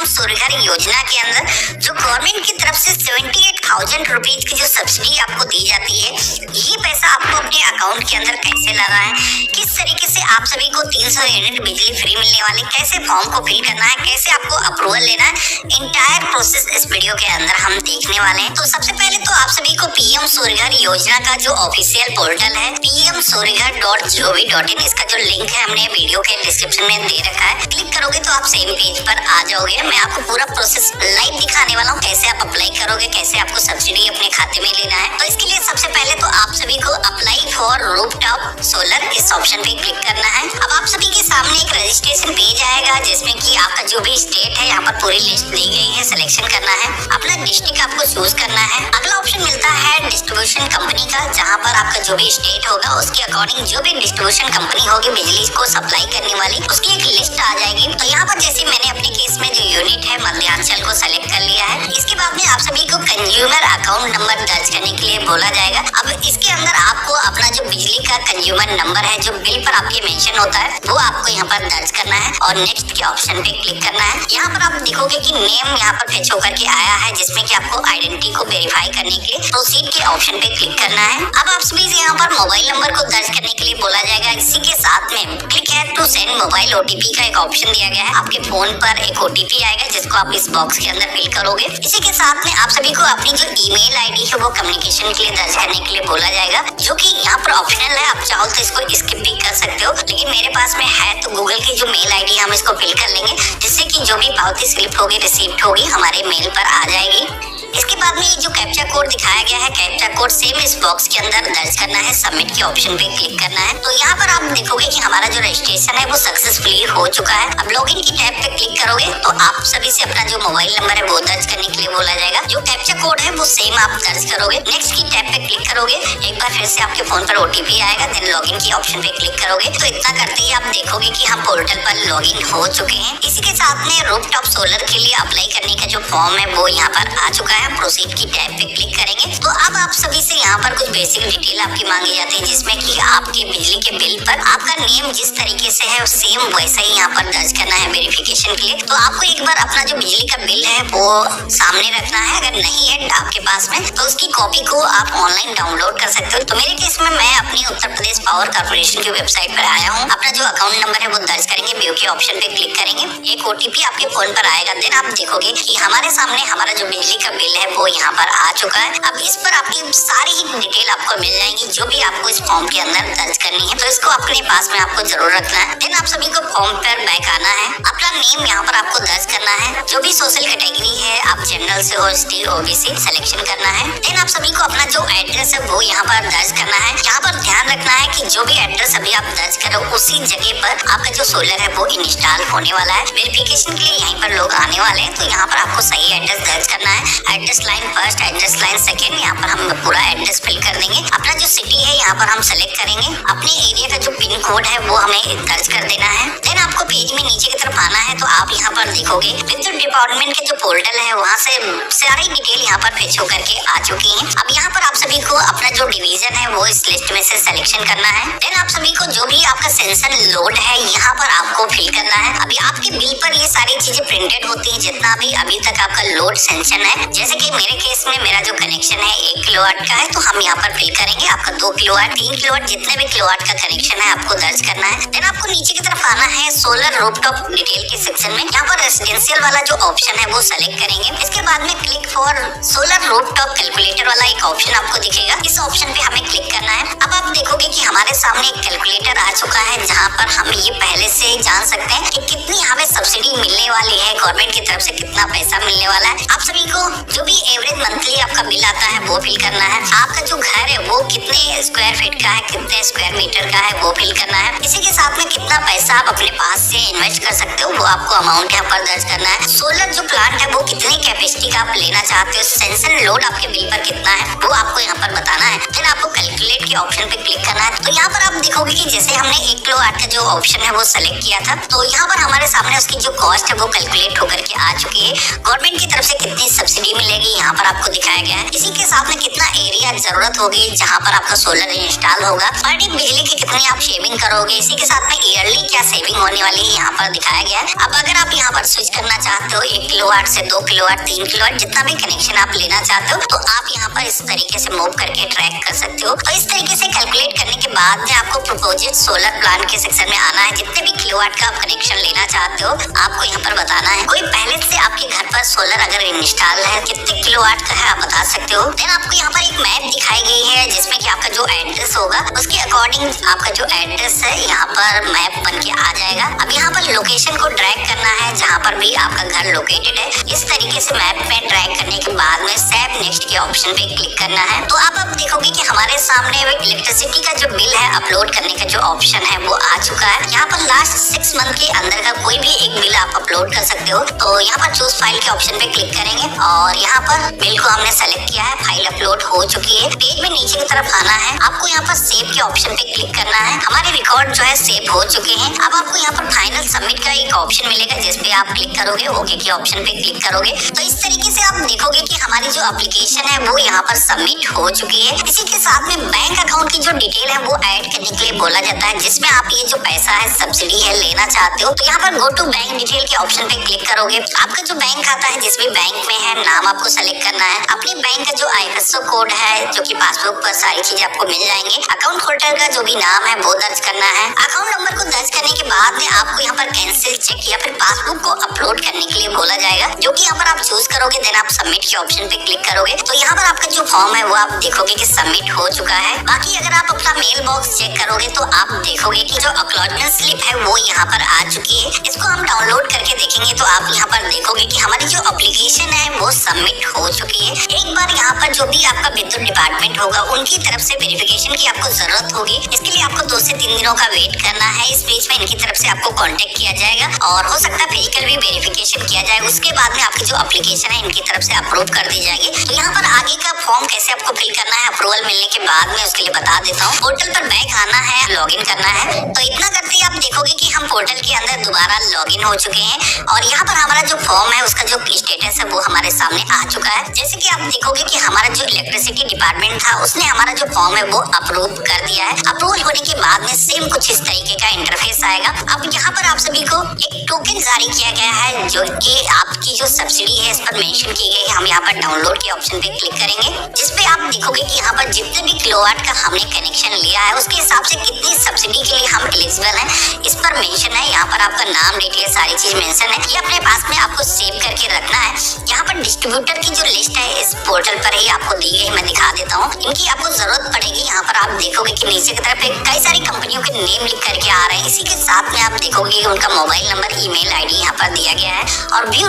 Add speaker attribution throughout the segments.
Speaker 1: सूर्यघर योजना के अंदर जो गवर्नमेंट की तरफ से 78,000 रुपीज की जो सब्सिडी आपको दी जाती है, ये पैसा आपको अपने अकाउंट के अंदर कैसे लाना है, किस तरीके से आप सभी को 300 यूनिट बिजली फ्री मिलने वाली, कैसे फॉर्म को फिल करना है, कैसे आपको अप्रूवल लेना है, इंटायर प्रोसेस इस वीडियो के अंदर हम देखने वाले हैं। तो सबसे पहले तो आप सभी को पीएम सूर्यघर योजना का जो ऑफिशियल पोर्टल है pmsuryaghar.gov.in, इसका जो लिंक है हमने वीडियो के डिस्क्रिप्शन में दे रखा है, क्लिक करोगे तो आप सेम पेज पर आ जाओगे। मैं आपको पूरा प्रोसेस लाइव दिखाने वाला हूँ, कैसे आप अप्लाई करोगे, कैसे आपको सब्सिडी अपने खाते में लेना है। तो इसके लिए सबसे पहले तो आप सभी को अप्लाई फॉर रूफटॉप सोलर इस ऑप्शन पे क्लिक करना है। अब आप सभी के सामने एक रजिस्ट्रेशन पेज आएगा जिसमें कि आपका जो भी स्टेट है यहाँ पर पूरी लिस्ट दी गई है, सिलेक्शन करना है, अपना डिस्ट्रिक्ट आपको चूज करना है। अगला ऑप्शन मिलता है डिस्ट्रीब्यूशन कंपनी का, जहाँ पर आपका जो भी स्टेट होगा उसके अकॉर्डिंग जो भी डिस्ट्रीब्यूशन कंपनी होगी बिजली को सप्लाई करने वाली, उसकी एक लिस्ट आ जाएगी। तो यहाँ पर जैसे मैंने अपने केस में जो यूनिट है मध्यांचल को सेलेक्ट कर लिया है, इसके बाद में आप सभी को कंज्यूमर अकाउंट नंबर दर्ज करने के लिए बोला जाएगा। अब इसके अंदर आपको अपना जो बिजली का कंज्यूमर नंबर है जो बिल पर आपके मेंशन होता है वो आपको यहाँ पर दर्ज करना है और नेक्स्ट के ऑप्शन पे क्लिक करना है। यहाँ पर आप देखोगे कि नेम यहाँ पर फेच होकर के आया है, जिसमें कि आपको आइडेंटिटी को वेरीफाई करने के लिए प्रोसीड के ऑप्शन पे क्लिक करना है। अब आप सभी से यहाँ पर मोबाइल नंबर को दर्ज करने के लिए बोला जाएगा। इसी के साथ में क्लिक है टू सेंड मोबाइल ओटीपी का एक ऑप्शन दिया गया है। आपके फोन पर एक ओटीपी आएगा जिसको आप इस बॉक्स के अंदर फिल करोगे। इसी के साथ में आप सभी को अपनी जो ईमेल आईडी है वो कम्युनिकेशन के लिए दर्ज करने के लिए बोला जाएगा, जो कि यहाँ पर ऑप्शनल है। आप चाहो तो इसको स्किप भी कर सकते हो, लेकिन मेरे पास में है तो गूगल की जो मेल आईडी हम इसको फिल कर लेंगे, जिससे कि जो भी पावती स्लिप होगी रिसीप्ट होगी हमारे मेल पर आ जाएगी। इसके बाद में ये जो कैप्चा कोड दिखाया गया है, कैप्चा कोड सेम इस बॉक्स के अंदर दर्ज करना है, सबमिट के ऑप्शन पे क्लिक करना है। तो यहाँ पर आप देखोगे कि हमारा जो रजिस्ट्रेशन है वो सक्सेसफुली हो चुका है। अब लॉगिन की टैब पे क्लिक करोगे तो आप सभी से अपना जो मोबाइल नंबर है वो दर्ज करने के लिए बोला जाएगा। जो कैप्चा कोड है वो सेम आप दर्ज करोगे। नेक्स्ट की टैब पे क्लिक करोगे, एक बार फिर से आपके फोन पर ओटीपी आएगा, देन लॉगिन की ऑप्शन पे क्लिक करोगे। तो इतना करते ही आप देखोगे कि हम पोर्टल पर लॉगिन हो चुके हैं। इसी के साथ में रूफटॉप सोलर के लिए अप्लाई करने का जो फॉर्म है वो यहाँ पर आ चुका है। प्रोसीड की टैब पे क्लिक करेंगे तो अब आप सभी से यहाँ पर कुछ बेसिक डिटेल आपकी मांगी जाती है, जिसमें कि आपके बिजली के बिल पर आपका नेम जिस तरीके से है सेम वैसा ही यहाँ पर दर्ज करना है वेरिफिकेशन के लिए। तो आपको एक बार अपना जो बिजली का बिल है वो सामने रखना है। अगर नहीं है आपके पास में तो उसकी कॉपी को आप ऑनलाइन डाउनलोड कर सकते हो। तो मेरे केस में मैं अपनी उत्तर प्रदेश पावर कॉर्पोरेशन की वेबसाइट पर आया हूँ। अपना जो अकाउंट नंबर है वो दर्ज करेंगे, व्यू के ऑप्शन पे क्लिक करेंगे, एक ओटीपी आपके फोन पर आएगा। देन आप देखोगे कि हमारे सामने हमारा जो बिजली का बिल है वो यहाँ पर आ चुका है। अब इस पर आपकी सारी ही डिटेल आपको मिल जाएगी जो भी आपको इस फॉर्म के अंदर दर्ज करनी है। तो इसको अपने पास में आपको जरूर रखना है। देन आप सभी को फॉर्म पर बैक आना है, अपना नेम यहाँ पर आपको दर्ज करना है, जो भी सोशल कैटेगरी है आप जनरल से हो, एसटी, ओबीसी सिलेक्शन करना है। देन आप सभी को अपना जो एड्रेस है वो यहाँ पर दर्ज करना है। यहाँ पर ध्यान रखना है कि जो भी एड्रेस अभी आप दर्ज करो उसी जगह पर आपका जो सोलर है वो इंस्टॉल होने वाला है। वेरिफिकेशन के लिए यहीं पर लोग आने वाले हैं, तो यहाँ पर आपको सही एड्रेस दर्ज करना है। Address line first, address line second, यहाँ पर हम पूरा एड्रेस फिल कर देंगे। अपना जो सिटी है यहाँ पर हम सेलेक्ट करेंगे, अपने एरिया का जो पिन कोड है वो हमें दर्ज कर देना है। देन आपको पेज में नीचे की तरफ आना है, तो आप यहाँ पर देखोगे विद्युत डिपार्टमेंट के जो पोर्टल है वहाँ से सारी डिटेल यहाँ पर फेच होकर के आ चुकी है। अब यहाँ पर आप सभी को अपना जो डिवीजन है वो इस लिस्ट में से सिलेक्शन करना है। देन आप सभी को जो भी आपका सेंसन लोड है यहाँ पर आपको फिल करना है। अभी आपके बिल पर ये सारी चीजें प्रिंटेड होती है, जितना भी अभी तक आपका लोड सेंशन है। जैसे कि मेरे केस में मेरा जो कनेक्शन है 1 किलोवाट का है, तो हम यहाँ पर फिल करेंगे। आपका 2 किलोवाट, 3 किलोवाट, जितने भी किलोवाट का कनेक्शन है आपको दर्ज करना है। देन आपको नीचे की तरफ आना है सोलर रूफटॉप डिटेल के सेक्शन में, यहाँ पर रेसिडेंशियल वाला जो ऑप्शन है वो सेलेक्ट करेंगे। इसके बाद में click for solar rooftop calculator वाला एक ऑप्शन आपको दिखेगा, इस ऑप्शन पे हमें क्लिक करना है। अब आप देखोगे कि हमारे सामने एक कैलकुलेटर आ चुका है, जहाँ पर हम ये पहले से ही जान सकते हैं कि कितनी हमें सब्सिडी मिलने वाली है, गवर्नमेंट की तरफ से कितना पैसा मिलने वाला है। आप सभी को जो भी एवरेज मंथली आपका बिल आता है वो फिल करना है। आपका जो घर है वो कितने स्क्वायर फीट का है, कितने स्क्वायर मीटर का है वो फिल करना है। इसी के साथ में कितना पैसा आप अपने पास से इन्वेस्ट कर सकते हो वो आपको अमाउंट यहाँ पर दर्ज करना है। सोलर जो प्लांट है वो कितनी कैपेसिटी का आप लेना चाहते हो, सेंसन लोड आपके बिल पर कितना है वो आपको यहाँ पर बताना है। फिर आपको कैलकुलेट के ऑप्शन पे क्लिक करना है। तो यहाँ पर आप देखोगे कि जैसे हमने 1 किलोवाट का जो ऑप्शन है वो सेलेक्ट किया था, तो यहाँ पर हमारे सामने उसकी जो कॉस्ट है वो कैलकुलेट होकर के आ चुकी है। गवर्नमेंट की तरफ से कितनी सब्सिडी मिलेगी यहाँ पर आपको दिखाया गया है। इसी के साथ में कितना एरिया जरूरत होगी जहाँ पर आपका सोलर इंस्टॉल होगा, पर डे बिजली की कितनी आप शेविंग करोगे, इसी के साथ में ईयरली क्या सेविंग होने वाली है यहाँ पर दिखाया गया है। अब अगर आप यहाँ पर स्विच करना चाहते हो 1 किलोवाट से 2 किलोवाट 3 किलोवाट जितना भी कनेक्शन आप लेना चाहते हो, तो आप यहाँ पर इस तरीके से मूव करके ट्रैक कर सकते हो। तो इस तरीके से कैलकुलेट करने के बाद में आपको प्रपोज्ड सोलर प्लान के सेक्शन में आना है। जितने भी किलोवाट का आप कनेक्शन लेना चाहते हो आपको यहाँ पर बताना है। कोई पहले से आपके घर पर सोलर अगर इंस्टॉल है, कितने किलोवाट का है आप बता सकते हो। देन आपको यहाँ पर एक मैप दिखाई गई है जिसमें कि आपका जो एड्रेस होगा उसके अकॉर्डिंग आपका जो एड्रेस है यहाँ पर मैप बन के आ जाएगा। अब यहाँ पर लोकेशन को ड्रैग करना है जहाँ पर भी आपका घर लोकेटेड है। इस तरीके से मैप में ड्रैग करने के बाद में सेव नेक्स्ट के ऑप्शन पे क्लिक करना है। तो आप अब देखोगे कि हमारे सामने इलेक्ट्रिसिटी का जो बिल है अपलोड करने का जो ऑप्शन है वो आ चुका है। यहाँ पर लास्ट 6 मंथ के अंदर का कोई भी एक बिल आप अपलोड कर सकते हो। तो यहाँ पर चूज फाइल के ऑप्शन पे क्लिक करेंगे और यहाँ पर बिल को हमने सेलेक्ट किया है, फाइल अपलोड हो चुकी है। पेज में नीचे की तरफ आना है, आपको यहाँ पर सेव के ऑप्शन पे क्लिक करना है। हमारे रिकॉर्ड जो है सेव हो चुके हैं। अब आपको यहाँ पर फाइनल सबमिट का एक ऑप्शन मिलेगा जिसपे आप क्लिक करोगे, ओके के ऑप्शन पे क्लिक करोगे। तो इस तरीके से आप देखोगे कि हमारी जो एप्लीकेशन है वो यहाँ पर सबमिट हो चुकी है। इसी के साथ में बैंक अकाउंट की जो डिटेल है वो ऐड करने के लिए बोला जाता है, जिसमें आप ये जो पैसा है सब्सिडी है लेना चाहते हो। तो यहाँ पर गो टू बैंक डिटेल के ऑप्शन पे क्लिक करोगे। आपका जो बैंक खाता है जिस भी बैंक में है नाम आपको सेलेक्ट करना है। अपने बैंक का जो IFSC कोड है जो कि पासबुक पर सारी चीजें आपको मिल जाएंगे। अकाउंट होल्डर का जो भी नाम है वो दर्ज करना है। अकाउंट नंबर को दर्ज करने के बाद में आपको यहाँ पर कैंसिल चेक या फिर पासबुक को अपलोड करने के लिए बोला जाएगा, जो कि यहाँ पर आप चूज करोगे। देन आप सबमिट के ऑप्शन पे क्लिक करोगे तो यहाँ पर आपका जो फॉर्म है वो आप देखोगे कि सबमिट हो चुका है। बाकी अगर आप अपना मेल बॉक्स चेक करोगे तो आप देखोगे कि जो एक्नॉलेजमेंट स्लिप है वो यहाँ पर आ चुकी है। इसको हम डाउनलोड करके देखेंगे तो आप यहाँ पर देखोगे कि हमारी जो एप्लीकेशन है वो सबमिट हो चुकी है। एक बार यहाँ पर जो भी आपका विद्युत डिपार्टमेंट होगा उनकी तरफ से वेरिफिकेशन की आपको जरूरत होगी। इसके लिए आपको 2 से 3 दिनों का वेट करना है। इस बीच में इनकी तरफ से आपको कांटेक्ट किया जाएगा और हो सकता है फिजिकल भी वेरिफिकेशन किया जाए। उसके बाद में आपकी जो एप्लीकेशन है इनकी तरफ से अप्रूव कर दी जाएगी। तो यहाँ पर आगे का फॉर्म कैसे आपको फिल करना है अप्रूवल मिलने के बाद में उसके लिए बता देता हूँ। पोर्टल पर बैक आना है, लॉगिन करना है। तो इतना करते ही आप देखोगे कि हम पोर्टल के अंदर दोबारा लॉगिन हो चुके हैं और यहाँ पर हमारा जो फॉर्म है उसका जो स्टेटस है वो हमारे सामने आ चुका है। जैसे कि आप देखोगे कि हमारा जो इलेक्ट्रिसिटी डिपार्टमेंट था उसने हमारा जो फॉर्म है वो अप्रूव कर दिया है। अप्रूवल होने के बाद में सेम कुछ इस तरीके का इंटरफेस आएगा। अब यहाँ पर आप सभी को एक टोकन जारी किया गया है जो कि आपकी जो सब्सिडी है इस पर मेंशन की गई है। हम यहाँ पर डाउनलोड के ऑप्शन पे क्लिक करेंगे, जिसपे आप देखोगे कि यहाँ पर जितने भी किलोवाट का हमने कनेक्शन लिया है उसके हिसाब से कितनी सब्सिडी के लिए हम एलिजिबल हैं इस पर मेंशन है। यहाँ पर आपका नाम डिटेल सारी चीज मेंशन है। ये अपने पास में आपको सेव करके रखना है। यहाँ पर डिस्ट्रीब्यूटर की जो लिस्ट है इस पोर्टल पर ही आपको दी गई, मैं दिखा देता हूँ। इनकी आपको जरूरत पड़ेगी। यहाँ पर आप देखोगे कि नीचे की तरफ कई सारी कंपनियों के नेम लिख करके आ रहे हैं। इसी के साथ में आप देखोगे कि उनका मोबाइल नंबर, ईमेल आईडी यहाँ पर दिया गया है। और व्यू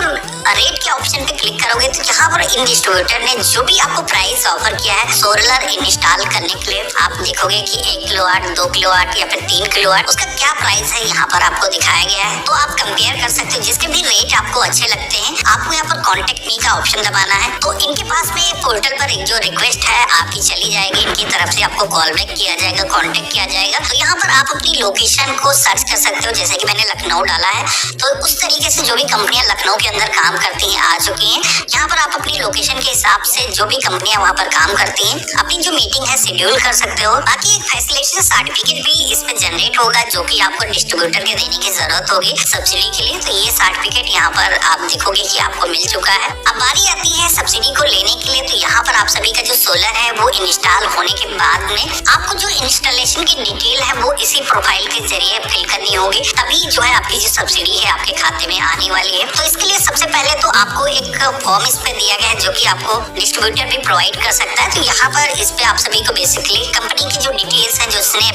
Speaker 1: रेट के ऑप्शन पे क्लिक करोगे तो यहाँ पर इन डिस्ट्रीब्यूटर ने जो भी आपको प्राइस ऑफर किया है सोलर इंस्टॉल करने के लिए, आप देखोगे कि 1 किलोवाट 2 किलोवाट या फिर 3 किलोवाट उसका क्या प्राइस है यहाँ पर आपको दिखाया गया है। तो आप कंपेयर कर सकते हो। जिसके भी रेट आपको अच्छे लगते हैं आपको यहाँ पर कॉन्टेक्ट मी का ऑप्शन दबाना है। तो इनके पास में पोर्टल पर एक जो रिक्वेस्ट है आपकी चली जाएगी। इनकी तरफ से आपको कॉल बैक किया जाएगा, कॉन्टेक्ट किया जाएगा। तो यहाँ पर आप अपनी लोकेशन को सर्च कर सकते हो। जैसे कि मैंने लखनऊ डाला है तो उस तरीके से जो भी कंपनियां लखनऊ के अंदर काम करती हैं आ चुकी हैं। यहाँ पर आप अपनी लोकेशन के हिसाब से जो भी कंपनियां वहाँ पर काम करती हैं अपनी जो मीटिंग है शेड्यूल कर सकते हो। बाकी एक फैसिलिटेशन सर्टिफिकेट भी इस पे जनरेट होगा जो कि आपको डिस्ट्रीब्यूटर के देने की जरूरत होगी सब्सिडी के लिए। तो ये सर्टिफिकेट यहाँ पर आप देखोगे कि आपको मिल चुका है। अब बारी आती है सब्सिडी को लेने के लिए। तो यहाँ पर आप सभी का जो सोलर है वो इंस्टॉल होने के बाद में आपको जो इंस्टॉलेशन की डिटेल है वो इसी प्रोफाइल के जरिए फिल करनी होगी, तभी जो है आपकी जो सब्सिडी है आपके खाते में आने वाली है। तो इसके लिए सबसे पहले तो आपको एक फॉर्म इस पे दिया गया है जो कि आपको डिस्ट्रीब्यूटर भी प्रोवाइड कर सकता है। तो यहाँ पर इस पे आप सभी को बेसिकली कंपनी की जो डिटेल्स है जो उसने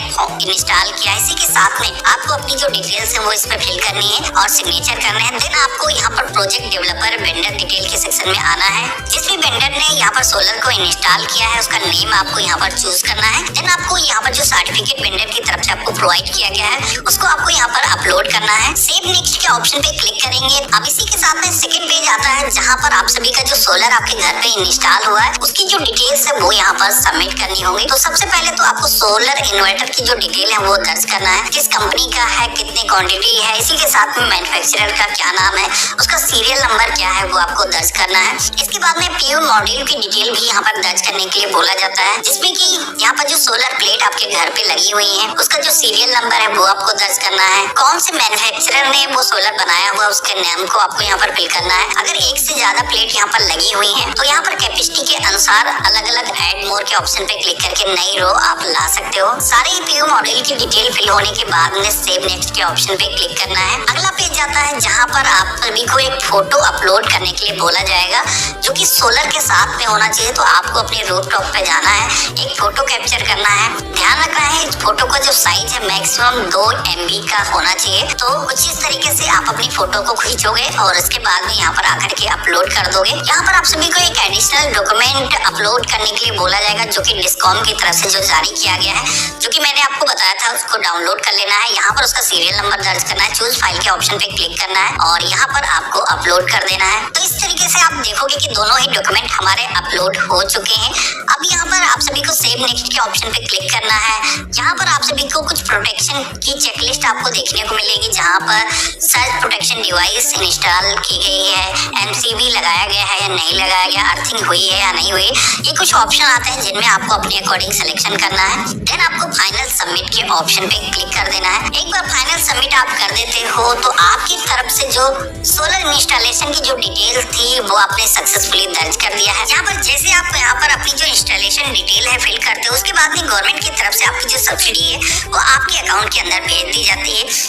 Speaker 1: इंस्टॉल किया है इसी के साथ में आपको अपनी जो डिटेल्स है वो इस पे फिल करनी है और सिग्नेचर करना है। देन आपको यहाँ पर प्रोजेक्ट डेवलपर वेंडर डिटेल के सेक्शन में आना है। जिस भी वेंडर ने यहाँ पर सोलर को इंस्टॉल किया है उसका नेम आपको यहाँ पर चूज करना है। देन आपको यहाँ पर जो सर्टिफिकेट वेंडर की तरफ से आपको प्रोवाइड किया गया है उसको आपको यहाँ पर अपलोड करना है। सेव नेक्स्ट के ऑप्शन पे क्लिक करेंगे। अब इसी के साथ में सेकंड पेज आता है जहाँ पर आप सभी का जो सोलर आपके घर पे इंस्टॉल हुआ है उसकी जो डिटेल्स है वो यहाँ पर सबमिट करनी होगी। तो सबसे पहले तो आपको सोलर इन्वर्टर की जो डिटेल है वो दर्ज करना है, किस कंपनी का है, कितनी क्वांटिटी है, इसी के साथ में मैन्युफैक्चरर का क्या नाम है, उसका सीरियल नंबर क्या है वो आपको दर्ज करना है। इसके बाद में पीयू मॉड्यूल की डिटेल भी यहाँ पर दर्ज करने के लिए बोला जाता है, जिसमें कि यहाँ पर जो सोलर प्लेट आपके घर पे लगी हुई है उसका जो सीरियल नंबर है वो आपको दर्ज करना है। कौन से मैन्युफैक्चरर ने वो सोलर बनाया हुआ उसके नाम को आपको यहाँ पर फिल करना है। अगर एक से ज्यादा प्लेट यहाँ पर लगी हुई है तो यहाँ पर कैपेसिटी के अनुसार अलग अलग ऐड मोर के ऑप्शन पे क्लिक करके नई रो आप ला सकते हो। सारे पीयू मॉड्यूल की डिटेल फिल होने के बाद में सेव नेक्स्ट के ऑप्शन पे क्लिक करना है। अगला पेज जाता है जहाँ पर आप सभी को एक फोटो अपलोड करने के लिए बोला जाएगा, जो कि सोलर के साथ में होना चाहिए। तो आपको अपने रूफटॉप पे जाना है, एक फोटो कैप्चर करना है। ध्यान रखना है इस फोटो का जो साइज है मैक्सिमम 2 MB का होना चाहिए। तो कुछ इस तरीके से आप अपनी फोटो को खींचोगे और उसके बाद में यहाँ पर आकर के अपलोड कर दोगे। यहाँ पर आप सभी को एक एडिशनल डॉक्यूमेंट अपलोड करने के लिए बोला जाएगा, जो कि डिस्कॉम की तरफ से जो जारी किया गया है, जो कि मैंने आपको बताया था, उसको डाउनलोड कर लेना है। यहाँ पर उसका सीरियल नंबर दर्ज करना है, चूज फाइल के ऑप्शन पे क्लिक करना है और यहाँ पर आपको अपलोड कर देना है। तो इस तरीके से आप देखोगे कि दोनों ही डॉक्यूमेंट हमारे अपलोड हो चुके हैं। अब यहाँ पर आप सभी को सेव नेक्स्ट के ऑप्शन पे क्लिक करना है। यहाँ पर आप सभी को कुछ प्रोटेक्शन की चेकलिस्ट आपको देखने को मिलेगी, जहाँ पर सर्च प्रोटेक्शन डिवाइस इंस्टॉल की गई है, MCV लगाया गया है या नहीं लगाया गया, अर्थिंग हुई है या नहीं हुई। ये कुछ ऑप्शन आते हैं जिनमें आपको अपने अकॉर्डिंग सिलेक्शन करना है। देन आपको फाइनल सबमिट के ऑप्शन पे क्लिक कर देना है। एक बार फाइनल सबमिट आप कर देते हो तो आपकी तरफ से जो सोलर इंस्टॉलेशन की जो डिटेल थी वो आपने सक्सेसफुली दर्ज कर दिया है। यहाँ पर जैसे आप यहाँ पर अपनी जो इंस्टॉलेशन डिटेल है फिल करते हो, उसके बाद में गवर्नमेंट की तरफ से आपकी जो सब्सिडी है वो आपके अकाउंट के अंदर भेज दी जाती है।